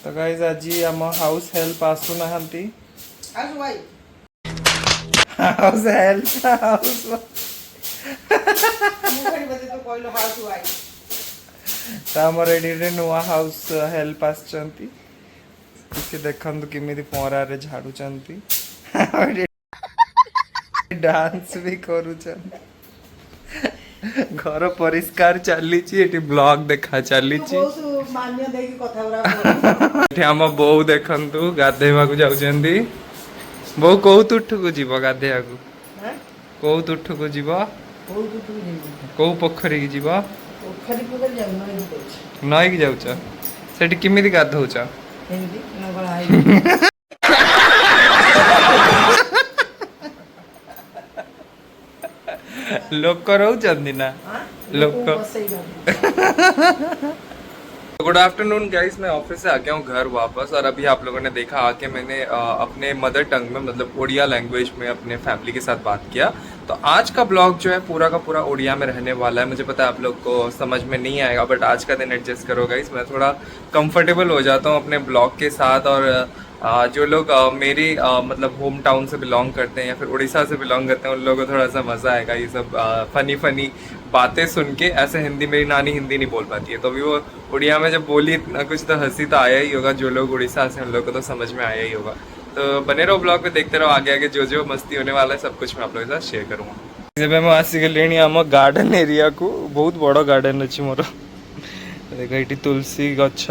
तो गाइस आज आम हाउस हेल्प आसु नहांती हाउस हेल्प हाउस आमर एडी नुआ हाउस हेल्प आसचंती किसी देखंतु किमिति पहरा रे झाड़ुचंती डांस भी करूचंती घर परिष्कार चली ब्लॉग देखा चली आम बो देखु गाधेवा जाऊँगी बो कौ तुठ को जीव गाधेया कौ तुठ को जीव कौ पोखरी की जीव नई की जाऊच सेठी किमिति गाधौच लोक रोचंदी ना लोक। गुड आफ्टरनून गाइस, मैं ऑफिस से आ गया हूँ घर वापस और अभी आप लोगों ने देखा आके मैंने अपने मदर टंग में मतलब ओडिया लैंग्वेज में अपने फैमिली के साथ बात किया। तो आज का ब्लॉग जो है पूरा का पूरा ओडिया में रहने वाला है। मुझे पता है आप लोग को समझ में नहीं आएगा बट आज का दिन एडजस्ट करो गाइस। मैं थोड़ा कंफर्टेबल हो जाता हूँ अपने ब्लॉग के साथ और जो लोग मेरी मतलब होम टाउन से बिलोंग करते हैं या फिर उड़ीसा से बिलोंग करते हैं उन लोगों को थोड़ा सा मज़ा आएगा ये सब फनी बातें सुन के। ऐसे हिंदी, मेरी नानी हिंदी नहीं बोल पाती है तो अभी वो उड़िया में जब बोली इतना कुछ तो हंसी तो आया ही होगा। जो लोग उड़ीसा से उन लोगों को तो समझ में आया ही होगा। तो बने रहो ब्लॉग में, देखते रहो आगे आगे जो मस्ती होने वाला है सब कुछ मैं आप लोगों के साथ शेयर करूँगा। जब मैं आसिक आम गार्डन एरिया को बहुत बड़ गार्डन अच्छी मोर देख ये तुलसी गछ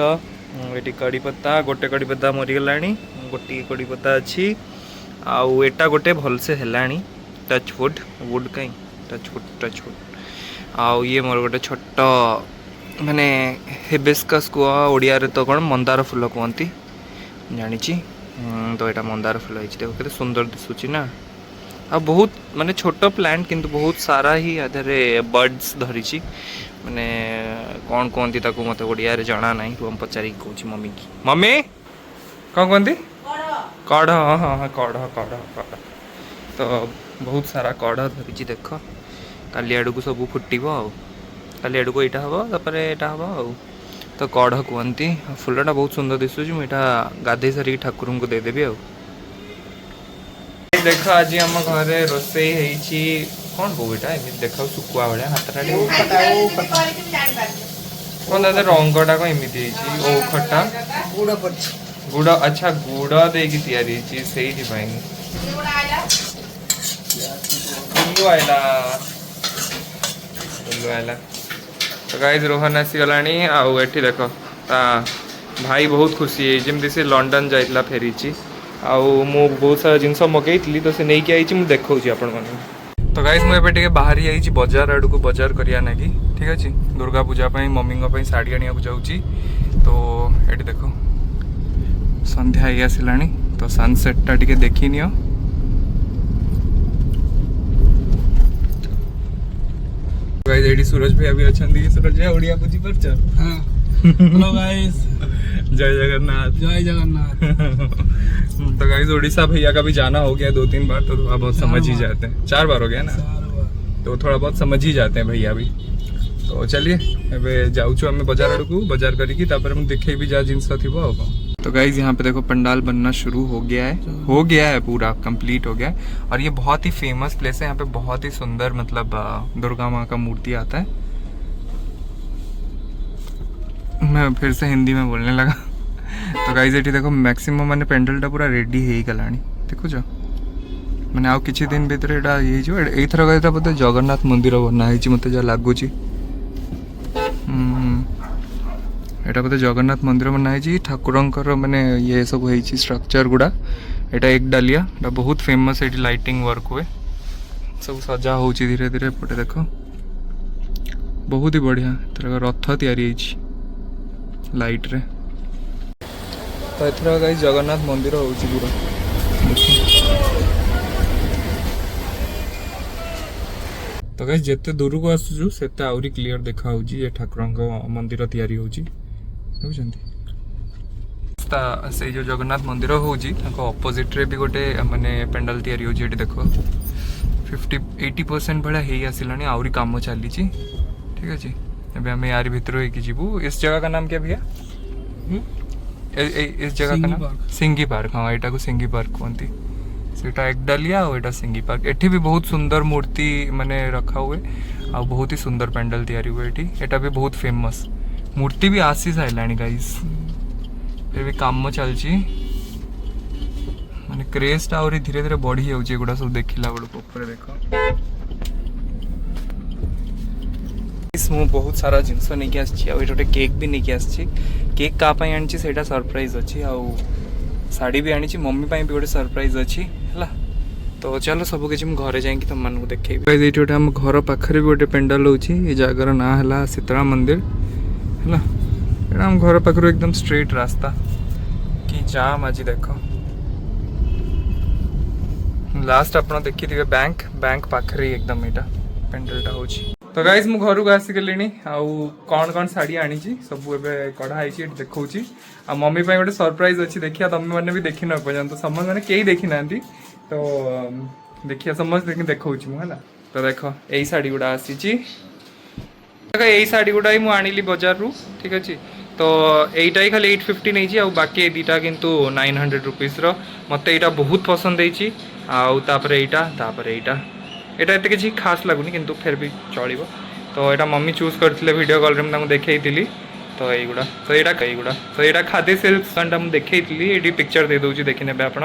ये कड़ी पत्ता गोटे कड़ी पत्ता मरीगला गोटे कड़ी पत्ता अच्छी आउ एटा गोटे भलसे हेलाणी टच वुड कहीं टच वुड आउ ये मोर गोटे छोट माने हिबिस्कस को ओडिया रे तो कौन मंदार फूल कहती जानी तो यहाँ मंदार फूल है देखो केते सुंदर दिशुची ना आ बहुत माने छोट प्लांट किंतु बहुत सारा ही आधारे बर्ड्स धरी माने कौन कहती ताको मत ओडिया रे जना ना तू हम पचारि कहूँ मम्मी की मम्मी कौन कहती कढ़ हाँ हाँ कढ़ तो बहुत सारा कढ़ धरी देख काली आड़ को सब फुटब काली आड़ को यहाँ हम तापर यहाँ हम तो कढ़ कहती फुलटा बहुत सुंदर दिशुची मुझे गाधे सारी ठाकुर को देदेवी आ देख आज आम घरे रोसई कौन कौ यहाँ एम देखा शुकुआ भाया हाथटा कौन दादा रंगटा कौन एमती खटा गुड़ अच्छा गुड़ देकी से तो गाइस रोहन आसीगला आठी देख भाई बहुत खुशी है जमी से लंडन जाइला फेरी आउ मु बहुत सारा जिनस मगई तो से नहीं आई मुझे देखा आपण मैंने। तो गाइस मुझे बाहरी आई बजार आड़ को बजार करिया ना कि ठीक अच्छे दुर्गा पूजा मम्मी शाढ़ी आने जाऊँगी। तो ये देख संध्या ही आसला तो सनसेटा टी देखी नियो गाइस एडी सूरज भैया भी अच्छा सूरज भैया ओडिया बुझी पारछ हां हेलो गाइस जय जगन्नाथ तो गाइस उड़ीसा भैया का भी जाना हो गया 2-3 बार तो थोड़ा बहुत समझ ही जाते हैं 4 बार हो गया ना तो थोड़ा बहुत समझ ही जाते हैं भैया भी। तो चलिए एबे जाऊँ आम बाजार आड़ को बजार करी देखे भी जा जिनस थी। तो गाइज यहाँ पे देखो पंडाल बनना शुरू हो गया है पूरा कंप्लीट हो गया है और ये बहुत ही फेमस प्लेस है। यहाँ पे बहुत ही सुंदर मतलब दुर्गा माँ का मूर्ति आता है। मैं फिर से हिंदी में बोलने लगा। तो गाइज ये देखो मैक्सिमम मैंने पेंडलटा पूरा रेडी हो गलानी देखुच मैंने आउ किछि दिन भीतर एथर कहता बोधे जगन्नाथ मंदिर बनाई मत जहाँ लगुच एटा बोधे जगन्नाथ मंदिर बनाई ठाकुरंकर माने ये सब है स्ट्रक्चर गुड़ा एटा एक डालिया एटा बहुत फेमस एटी लाइटिंग वर्क हुए सब सजा हो धीरे धीरे एपटे देख बहुत ही बढ़िया एथर रथ तैयारी लाइट रे। तो एथर गाइस जगन्नाथ मंदिर हो पूरा तो गाइस जिते दूर को आसुचु सेते आउरी क्लियर देखा होची ये ठाकुरंक मंदिर तैयारी होची से जो जगन्नाथ मंदिर होची ताको ऑपोजिट रे भी गोटे माने पेंडल तैयारी होची एटी देखो 50-80% भला हे आसिलानी आउरी काम चली ठीक अछि। एबे हम यार भीतर होई कि जीवु। इस जगह का नाम क्या भैया इस जगह का नाम सिंगी पार्क। हाँ यहाँ को सिंगी पार्क कहती। सेटा एकडालिया और एटा सिंगी पार्क। एठी भी बहुत सुंदर मूर्ति माने रखा हुए आ बहुत ही सुंदर पेंडल तैयारी हुए एठी। एटा भी बहुत फेमस मूर्ति भी आसी साइलानी गाइस। फिर भी काम चलची माने क्रेजटा और धीरे धीरे बढ़ी जाउची एगुडा सब देखिला बड़ ऊपर देखो। मु बहुत सारा जिनस नहीं आसी आ गोटे केक भी नहीं आसी। केक क्या आनी सेटा सरप्राइज अच्छी आ शाड़ी भी आनी मम्मी भी गोटे सरप्राइज अच्छी है। तो चलो सब किसी मुझे घरे जाकि तुम मानक देखेबी। ये गोटे आम घर पाखे भी गोटे पेंडाल होची। ये जगार ना है शीतला मंदिर है। आम घर पाखर एकदम स्ट्रेट रास्ता कि जाम आज देख लास्ट आप देखी थे बैंक बैंक पाखे एकदम यहाँ पेंडालटा हो। तो गाइज मु घर को आसिकली कौन कौन शाड़ी आनी सब एवं कढ़ाई देखा आ मम्मी गोटे सरप्राइज अच्छी। देखिए तुम मैंने भी देखी न पर्यटन समस्त मैंने कई देखी ना तो देखिए समस्त देखा है। तो देख यही शाड़ी गुड़ा आसी यही शाड़ी गुड़ा ही आनिली बजार रू ठीक अच्छे। तो यहीटा ही खाली 850 नहीं आ बाकी दीटा किंतु 900 रुपीस मत यहाँ बहुत पसंद आउे यहाँ एटा एत किसी खास लगुनि किंतु फिर भी चलो। तो यहाँ मम्मी चूज करते वीडियो कॉल रे मुझे देखी। तो यहीगुड़ा तो यहाँ खादी सिल्क दुकानटा मुझे देखी ये पिक्चर दे दूसरी देखी ने आप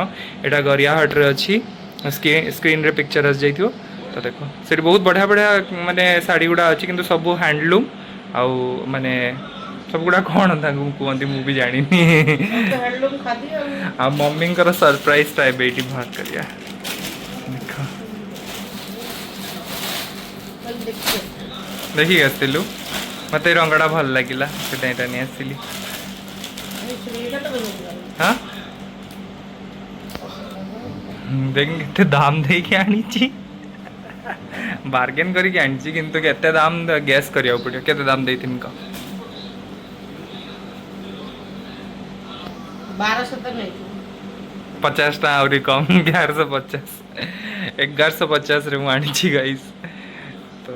गरियाहाट अच्छी स्क्रीन रे पिक्चर आस जाइए। तो देखो से बहुत बढ़िया बढ़िया माने शाड़ी गुड़ा अच्छी किंतु सब हैंडलूम आउ माने सब गुड़ा कौन कहती मुझे जानी आ मम्मी सरप्राइज टाइप ये बाहर करिया देख देखिक आसलु मत रंगड़ा भल लगे नहीं आसली। हाँ देख दाम दे आनी बार्गेन करके आनी किंतु केते दाम गैस करिया पड़ो केते दाम दे इनका 50 टा और कम 1150 1150 रे आनी गाइस। तो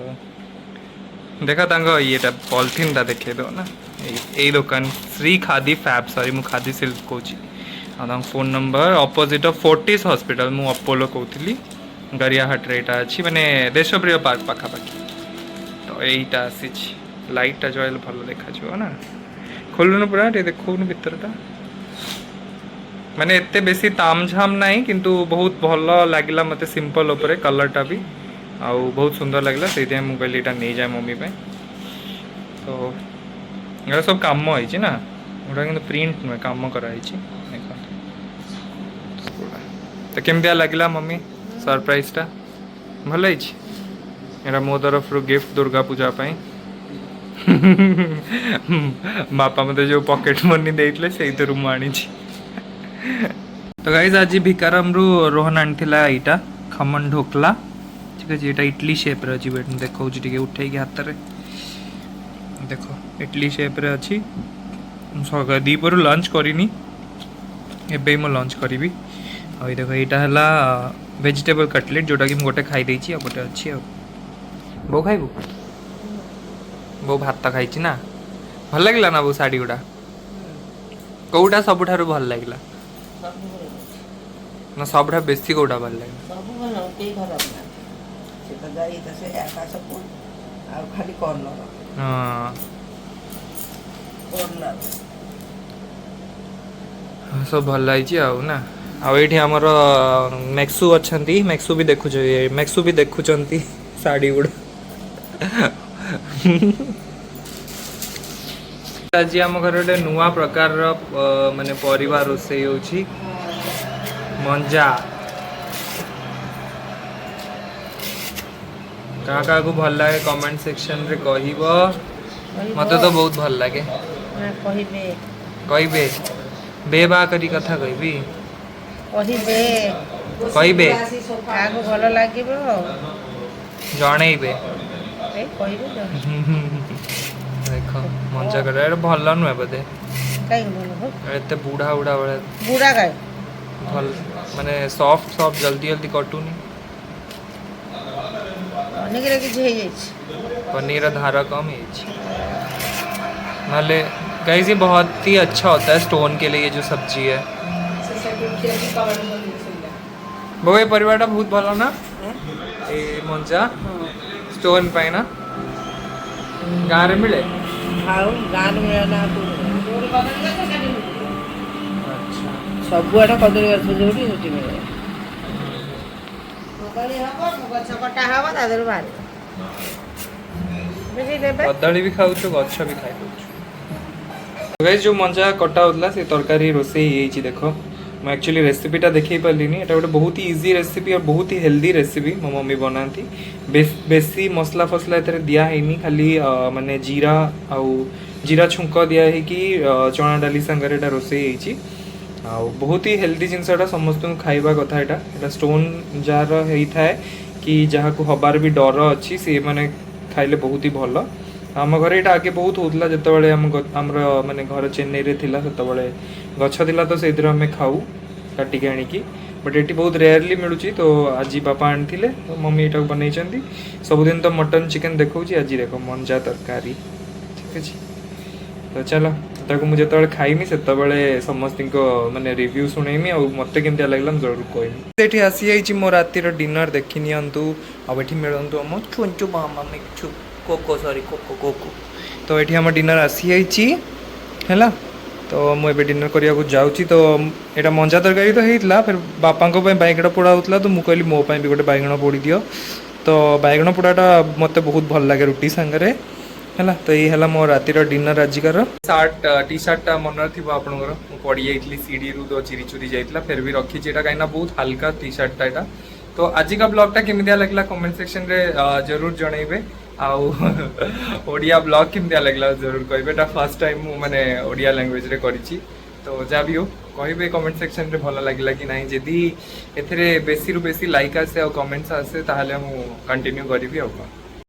देखा ये पॉलिथिन टा देखे दो ना यही दुकान श्री खादी फैब सॉरी मु खादी सिल्क कहूँ। Phone number opposite of Fortis hospital मु अपोलो कहती गरियाहाट रे अच्छी माने देशप्रिय पार्क पाखापाखि। तो यहीटा आसी लाइटा जल भल देखा ना खोलुन पूरा देखुन भितरटा माने एते बेसी तामझाम नहीं किंतु बहुत भल लगे मत सिंपल उपरे कलरटा भी आउ बहुत सुंदर लगला से मुझे कहली यहाँ नहीं जाए मम्मी पे। तो ये सब काम होती ना गोटा कि प्रिंट नुहे कम कराई। तो केमती लगला मम्मी सरप्राइजटा भल यहाँ मो तरफ गिफ्ट दुर्गा पूजा पाई बापा मत जो पॉकेट मनी देते से आनी। तो गाइज आज भिकारम रु रोहन आनीला यहाँ खमन ढोकला ठीक है। यहाँ इडली शेप रे अच्छी देखा उठे हाथ में देखो इडली शेप रे अच्छी। दीपर लंच करनी एबे मो लंच करी। और देखो यहाँ है वेजिटेबल कटलेट जोटा कि गोटे खाई देछि गोटे अच्छी बो खाइबू बो भात खाई ना भल लगे ना बो शाड़ी गुड़ा कौटा सबुठारु भल लगे ना सबुठा बेसी कौटा भल लगे सब भल लगी ना। आठ आमर मैक्सु अच्छा मैक्सु भी देखु मैक्सु भी देखुं शाड़ी गुड़ा आज आम घर गोटे नुआ प्रकार माने परिवार रोषे होची मंजा क्या को भल लगे कमेंट सेक्शन रे कहब मत तो बहुत भल लगे कहबे बे बा करी कथा कहबी कहबे भल लगे जनइबे देख मंजा कर भल नुहे बोधे एते बुढ़ा बुढ़ा बुढ़ा का भल माने सॉफ्ट सॉफ्ट जल्दी जल्दी कटुनी पनीर धार कम नाले गाइस ये बहुत ही अच्छा होता है स्टोन के लिए, ये जो सब्जी है। वो ये परिवारটা बहुत ভালো না এই মঞ্জা স্টোন পাই না গাঁরে মিলে। ଆଉ ଗାଁରେ ମିଳେ ନା আচ্ছা ସବୁଆଡ଼େ କଦଳୀ ଗଛ ଯୋଉଠି ସେଠି ମିଳେ। କଦଳୀ ହବ ଗଛ କଟା ହବ ତା ଦେହରୁ ବାହାରିବ। ବୁଝି ଦେବେ କଦଳୀ ବି ଖାଉଛୁ, ଗଛ ବି ଖାଇଦଉଛୁ। ଗାଇସ୍ जो ମଞ୍ଜା କଟା ହଉଥିଲା ସେ ତରକାରୀ ରୋଷେଇ ହେଇଯାଇଛି ଦେଖ। मैं एक्चुअली रेसिपीटा देखई पार्लिनी। एटा गोटे बहुत ही इजी रेसिपी और बहुत ही हेल्दी रेसिपी मो मम्मी बनाती। बेसी मसला फसला एथरे दिया हैनी, खाली माने जीरा आउ जीरा छुंक दिया है कि चना डाली संगे एटा रोषेई ହେଇଛି। आउ बहुत ही हेल्दी जिनसटा समस्त खाइबा कथा। एटा स्टोन जार ହେଇଥାଏ कि जहाँ को हबार भी डर अच्छी सी माने खाइले बहुत ही भल। आम घर यहाँ आगे बहुत होता जिते आमर माने घर चेन्नई रे थिला सेतबेले गछ थिला तो से आम खाऊ काटिक आणिकी। बट ये बहुत रेयरली मिलूँ तो आज बापा आनी तो मम्मी यहाँ बनई। सबुदिन तो मटन चिकेन देखा आज देख मंजा तरकारी ठीक अच्छे। तो चलो ताको मुझे जो खाइमी से समस्त माने रिव्यू शुणेमी और मत केमती लगला जरूर कहमी। ये आसी जाइए मो रातिर डिनर देखी नियंतु आठ मिलतु आम चुंचु मामा मिचु कोको सॉरी कोको कोको। तो ये आम डिनर आसी जाइए है। तो मुझे डिनर करने को जाऊँगी। तो यहाँ मंजा तरकारी तो होता फिर बापा बैगण पोड़ा होता तो मुझे कहली मोपाई भी गोटे बैगण पोड़ी दियो। तो बैगण पोड़ाटा मत बहुत भल लगे रुटी सांगे है। तो ये है मो रातिर डिनर आजिकार। सार्ट टी सार्टा मन थी आपंकर पड़ी जाइली सीढ़ी रू तो चिरी चुरी जाइला फिर भी रखी कहीं बहुत हल्का टी सार्टा यहाँ। तो आज का ब्लॉगटा केमिया लगला कमेंट सेक्शन रे जरूर जनइबे। आउ ओडिया ब्लॉग केमिया लगला जरूर कहे। फर्स्ट टाइम माने ओडिया लैंग्वेज रे करिछि। तो जहाँ भी हो कहे कमेंट सेक्शन रे भल लगिला कि नहीं। जदि एथरे बेसी रु बेसी लाइक आसे और कमेंट्स आसे ताहले मु कंटिन्यू करिवि।